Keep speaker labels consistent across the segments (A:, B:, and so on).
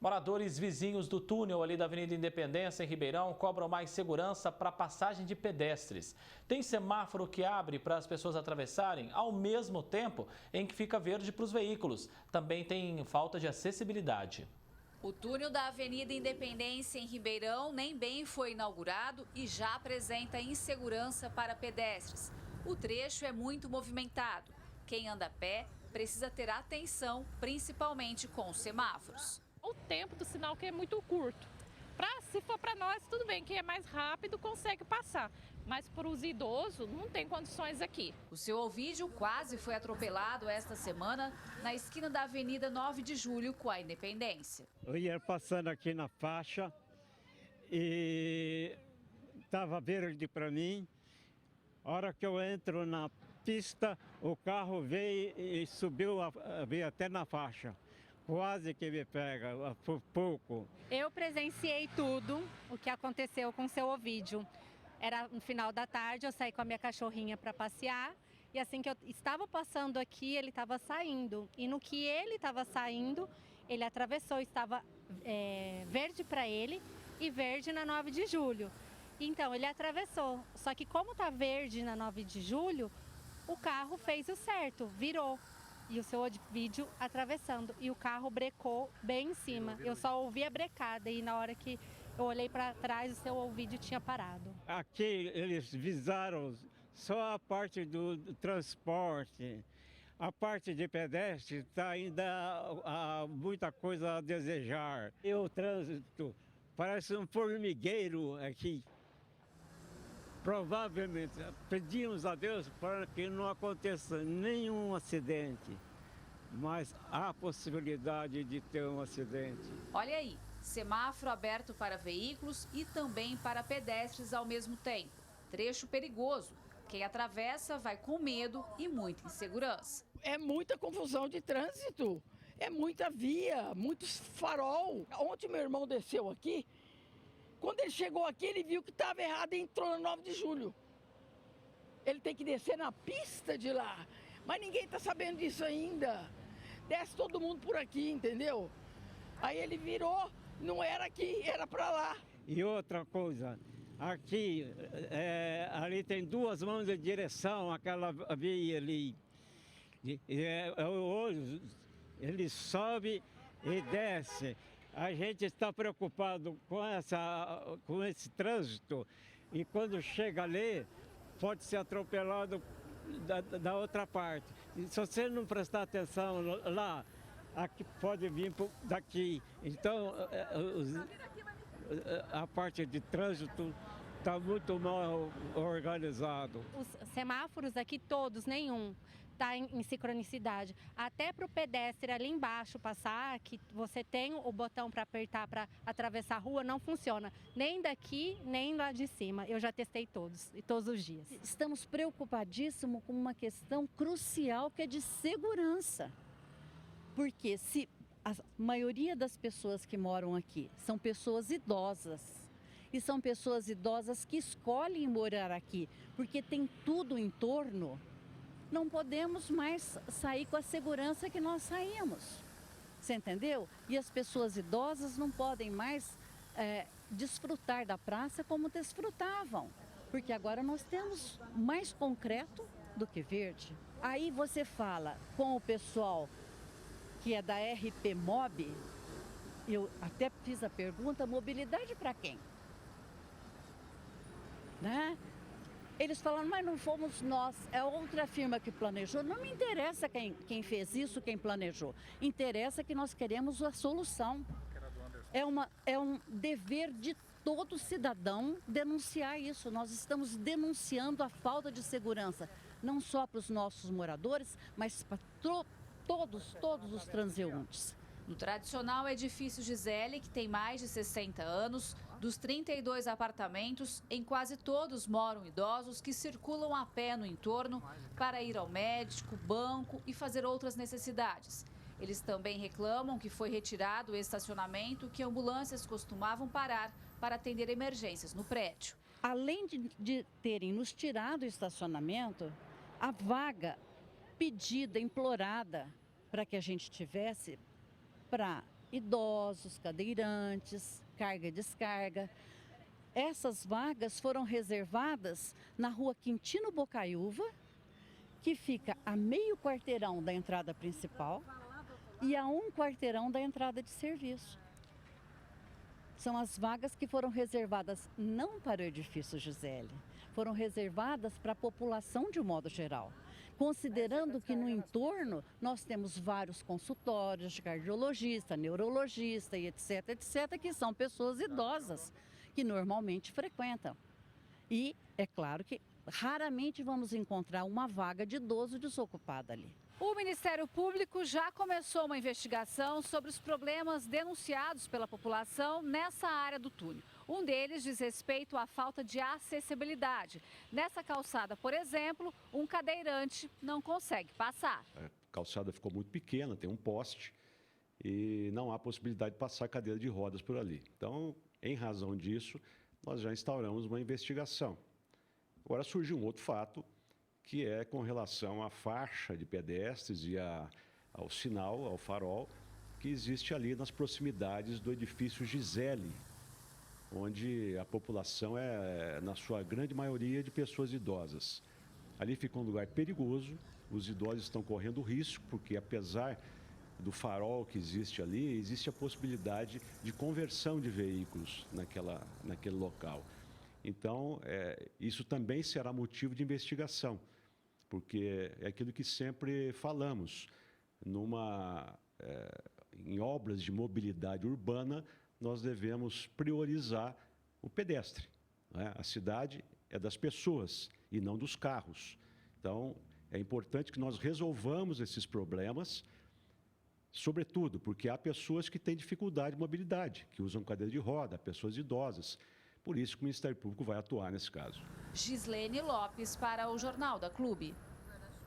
A: Moradores vizinhos do túnel ali da Avenida Independência, em Ribeirão, cobram mais segurança para passagem de pedestres. Tem semáforo que abre para as pessoas atravessarem ao mesmo tempo em que fica verde para os veículos. Também tem falta de acessibilidade.
B: O túnel da Avenida Independência, em Ribeirão, nem bem foi inaugurado e já apresenta insegurança para pedestres. O trecho é muito movimentado. Quem anda a pé precisa ter atenção, principalmente com os semáforos.
C: O tempo do sinal que é muito curto. Se for para nós, tudo bem, quem é mais rápido consegue passar. Mas para os idosos, não tem condições aqui.
B: O seu Ovídio quase foi atropelado esta semana na esquina da Avenida 9 de Julho com a Independência.
D: Eu ia passando aqui na faixa e estava verde para mim. A hora que eu entro na pista, o carro veio e subiu, veio até na faixa. Quase que me pega, por pouco.
E: Eu presenciei tudo o que aconteceu com o seu Ovídio. Era no final da tarde, eu saí com a minha cachorrinha para passear. E assim que eu estava passando aqui, ele estava saindo. E no que ele estava saindo, ele atravessou, estava verde para ele e verde na 9 de julho. Então, ele atravessou. Só que como está verde na 9 de julho, o carro fez o certo, virou. E o seu Ovídio atravessando. E o carro brecou bem em cima. Eu só ouvi a brecada e na hora que eu olhei para trás, o seu Ovídio tinha parado.
D: Aqui eles visaram só a parte do transporte. A parte de pedestre está ainda muita coisa a desejar. E o trânsito parece um formigueiro aqui. Provavelmente, pedimos a Deus para que não aconteça nenhum acidente, mas há possibilidade de ter um acidente.
B: Olha aí, semáforo aberto para veículos e também para pedestres ao mesmo tempo. Trecho perigoso. Quem atravessa vai com medo e muita insegurança.
F: É muita confusão de trânsito, é muita via, muitos farol. Ontem meu irmão desceu aqui. Quando ele chegou aqui, ele viu que estava errado e entrou na 9 de julho. Ele tem que descer na pista de lá. Mas ninguém está sabendo disso ainda. Desce todo mundo por aqui, entendeu? Aí ele virou, não era aqui, era para lá.
D: E outra coisa, aqui, ali tem duas mãos de direção, aquela via ali. Hoje, ele sobe e desce. A gente está preocupado com esse trânsito e quando chega ali, pode ser atropelado da outra parte. E se você não prestar atenção lá, aqui pode vir daqui. Então, a parte de trânsito está muito mal organizado.
E: Os semáforos aqui todos, nenhum, está em sincronicidade. Até para o pedestre ali embaixo passar, que você tem o botão para apertar para atravessar a rua, não funciona. Nem daqui, nem lá de cima. Eu já testei todos, e todos os dias.
G: Estamos preocupadíssimos com uma questão crucial que é de segurança. Porque se a maioria das pessoas que moram aqui são pessoas idosas, e são pessoas idosas que escolhem morar aqui, porque tem tudo em torno, não podemos mais sair com a segurança que nós saímos. Você entendeu? E as pessoas idosas não podem mais desfrutar da praça como desfrutavam, porque agora nós temos mais concreto do que verde. Aí você fala com o pessoal que é da RP Mob, eu até fiz a pergunta, mobilidade para quem? Né? Eles falaram, mas não fomos nós, é outra firma que planejou. Não me interessa quem fez isso, quem planejou. Interessa que nós queremos a solução. É um dever de todo cidadão denunciar isso. Nós estamos denunciando a falta de segurança, não só para os nossos moradores, mas para todos os transeuntes.
B: No tradicional edifício Gisele, que tem mais de 60 anos, dos 32 apartamentos, em quase todos moram idosos que circulam a pé no entorno para ir ao médico, banco e fazer outras necessidades. Eles também reclamam que foi retirado o estacionamento que ambulâncias costumavam parar para atender emergências no prédio.
G: Além de terem nos tirado o estacionamento, a vaga pedida, implorada para que a gente tivesse para idosos, cadeirantes, carga e descarga. Essas vagas foram reservadas na rua Quintino Bocaiúva, que fica a meio quarteirão da entrada principal e a 1 quarteirão da entrada de serviço. São as vagas que foram reservadas não para o edifício Gisele, foram reservadas para a população de um modo geral. Considerando que no entorno nós temos vários consultórios de cardiologista, neurologista e etc, que são pessoas idosas que normalmente frequentam. E é claro que raramente vamos encontrar uma vaga de idoso desocupada ali.
B: O Ministério Público já começou uma investigação sobre os problemas denunciados pela população nessa área do túnel. Um deles diz respeito à falta de acessibilidade. Nessa calçada, por exemplo, um cadeirante não consegue passar.
H: A calçada ficou muito pequena, tem um poste e não há possibilidade de passar cadeira de rodas por ali. Então, em razão disso, nós já instauramos uma investigação. Agora surgiu um outro fato, que é com relação à faixa de pedestres e ao sinal, ao farol, que existe ali nas proximidades do edifício Gisele, onde a população é, na sua grande maioria, de pessoas idosas. Ali fica um lugar perigoso, os idosos estão correndo risco, porque apesar do farol que existe ali, existe a possibilidade de conversão de veículos naquele local. Então, isso também será motivo de investigação, porque é aquilo que sempre falamos, em obras de mobilidade urbana, nós devemos priorizar o pedestre, né? A cidade é das pessoas e não dos carros. Então, é importante que nós resolvamos esses problemas, sobretudo porque há pessoas que têm dificuldade de mobilidade, que usam cadeira de roda, pessoas idosas. Por isso que o Ministério Público vai atuar nesse caso.
B: Gislene Lopes para o Jornal da Clube.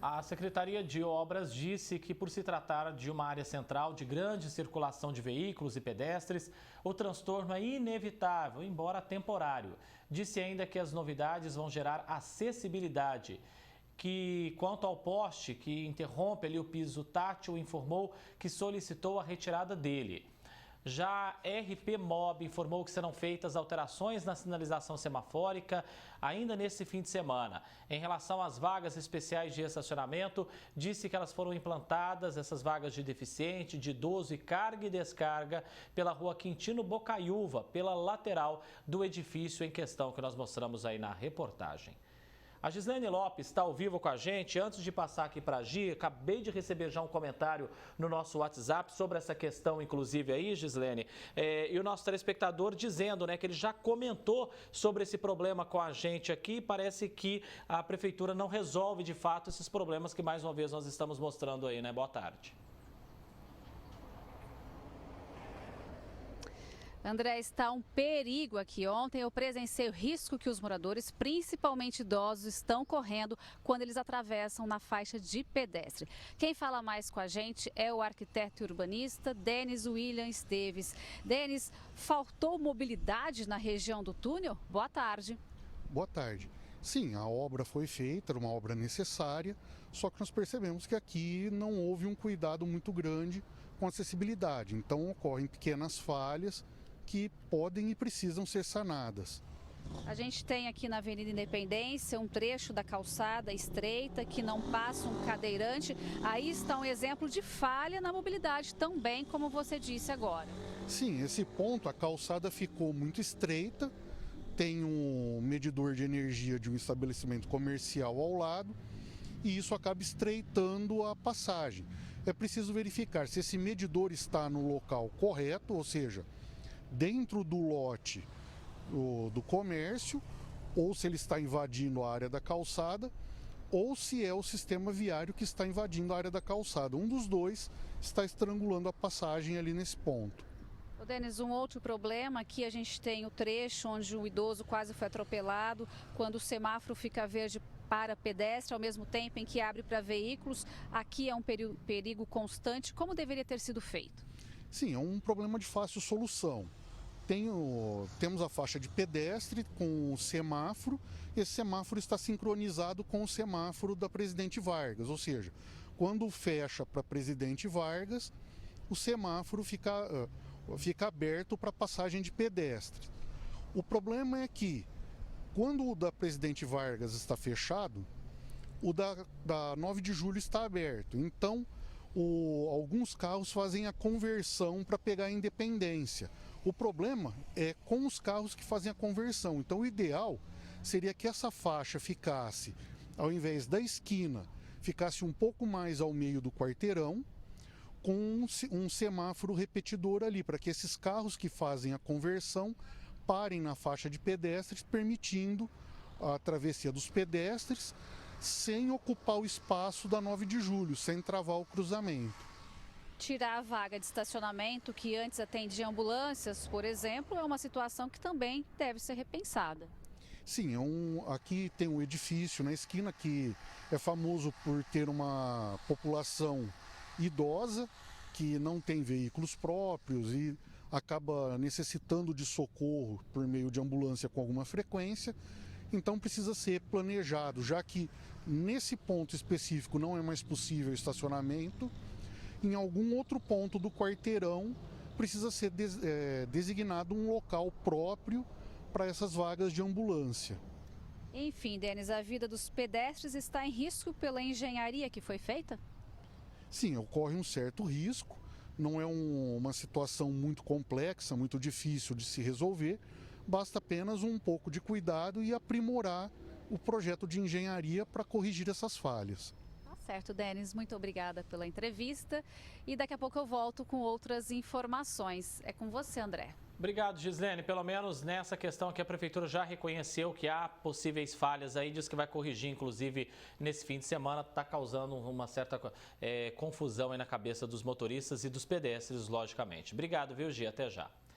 A: A Secretaria de Obras disse que, por se tratar de uma área central de grande circulação de veículos e pedestres, o transtorno é inevitável, embora temporário. Disse ainda que as novidades vão gerar acessibilidade. Que, quanto ao poste que interrompe ali o piso tátil, informou que solicitou a retirada dele. Já a RP Mob informou que serão feitas alterações na sinalização semafórica ainda nesse fim de semana. Em relação às vagas especiais de estacionamento, disse que elas foram implantadas, essas vagas de deficiente, de idoso e carga e descarga, pela rua Quintino Bocaiúva, pela lateral do edifício em questão que nós mostramos aí na reportagem. A Gislene Lopes está ao vivo com a gente. Antes de passar aqui para a Gi, acabei de receber já um comentário no nosso WhatsApp sobre essa questão, inclusive aí, Gislene, e o nosso telespectador dizendo, né, que ele já comentou sobre esse problema com a gente aqui. Parece que a Prefeitura não resolve de fato esses problemas que mais uma vez nós estamos mostrando aí, né? Boa tarde.
B: André, está um perigo aqui. Ontem eu presenciei o risco que os moradores, principalmente idosos, estão correndo quando eles atravessam na faixa de pedestre. Quem fala mais com a gente é o arquiteto e urbanista Denis William Esteves. Denis, faltou mobilidade na região do túnel? Boa tarde.
I: Boa tarde. Sim, a obra foi feita, era uma obra necessária, só que nós percebemos que aqui não houve um cuidado muito grande com a acessibilidade. Então ocorrem pequenas falhas que podem e precisam ser sanadas.
B: A gente tem aqui na Avenida Independência um trecho da calçada estreita que não passa um cadeirante. Aí está um exemplo de falha na mobilidade também, como você disse agora.
I: Sim, esse ponto, a calçada ficou muito estreita, tem um medidor de energia de um estabelecimento comercial ao lado e isso acaba estreitando a passagem. É preciso verificar se esse medidor está no local correto, ou seja, dentro do lote do comércio, ou se ele está invadindo a área da calçada, ou se é o sistema viário que está invadindo a área da calçada. Um dos dois está estrangulando a passagem ali nesse ponto.
B: Denis, um outro problema aqui, a gente tem o trecho onde o idoso quase foi atropelado, quando o semáforo fica verde para pedestre, ao mesmo tempo em que abre para veículos. Aqui é um perigo constante. Como deveria ter sido feito?
I: Sim, é um problema de fácil solução. Temos a faixa de pedestre com o semáforo. Esse semáforo está sincronizado com o semáforo da Presidente Vargas, ou seja, quando fecha para Presidente Vargas, o semáforo fica aberto para passagem de pedestres. O problema é que, quando o da Presidente Vargas está fechado, o da 9 de julho está aberto. Então, alguns carros fazem a conversão para pegar a Independência. O problema é com os carros que fazem a conversão. Então, o ideal seria que essa faixa ficasse, ao invés da esquina, ficasse um pouco mais ao meio do quarteirão, com um semáforo repetidor ali, para que esses carros que fazem a conversão parem na faixa de pedestres, permitindo a travessia dos pedestres, sem ocupar o espaço da 9 de julho, sem travar o cruzamento.
B: Tirar a vaga de estacionamento que antes atendia ambulâncias, por exemplo, é uma situação que também deve ser repensada.
I: Sim, aqui tem um edifício na esquina que é famoso por ter uma população idosa, que não tem veículos próprios e acaba necessitando de socorro por meio de ambulância com alguma frequência. Então precisa ser planejado, já que nesse ponto específico não é mais possível estacionamento, em algum outro ponto do quarteirão precisa ser designado um local próprio para essas vagas de ambulância.
B: Enfim, Denis, a vida dos pedestres está em risco pela engenharia que foi feita?
I: Sim, ocorre um certo risco, não é uma situação muito complexa, muito difícil de se resolver, basta apenas um pouco de cuidado e aprimorar o projeto de engenharia para corrigir essas falhas.
B: Tá certo, Denis, muito obrigada pela entrevista e daqui a pouco eu volto com outras informações. É com você, André.
A: Obrigado, Gislene. Pelo menos nessa questão que a Prefeitura já reconheceu que há possíveis falhas aí, diz que vai corrigir, inclusive, nesse fim de semana, está causando uma certa confusão aí na cabeça dos motoristas e dos pedestres, logicamente. Obrigado, viu, Gia? Até já.